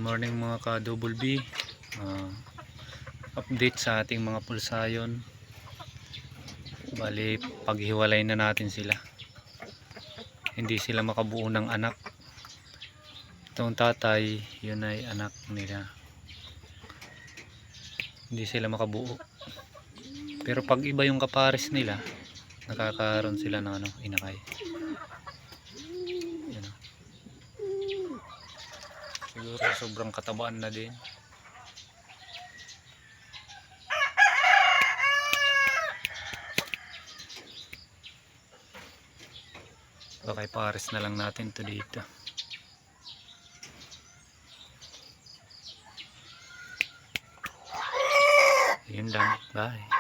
morning mga ka-double B. Update sa ating mga pulsayon. Bali, paghiwalay na natin sila. Hindi sila makabuo ng anak. Itong tatay, yun ay anak nila. Hindi sila makabuo. Pero pag iba yung kapares nila, nakakaroon sila ng inakay. Yan. Siguro sobrang katabaan na din. Baka ipares na lang natin to dito. Yun lang. Bye.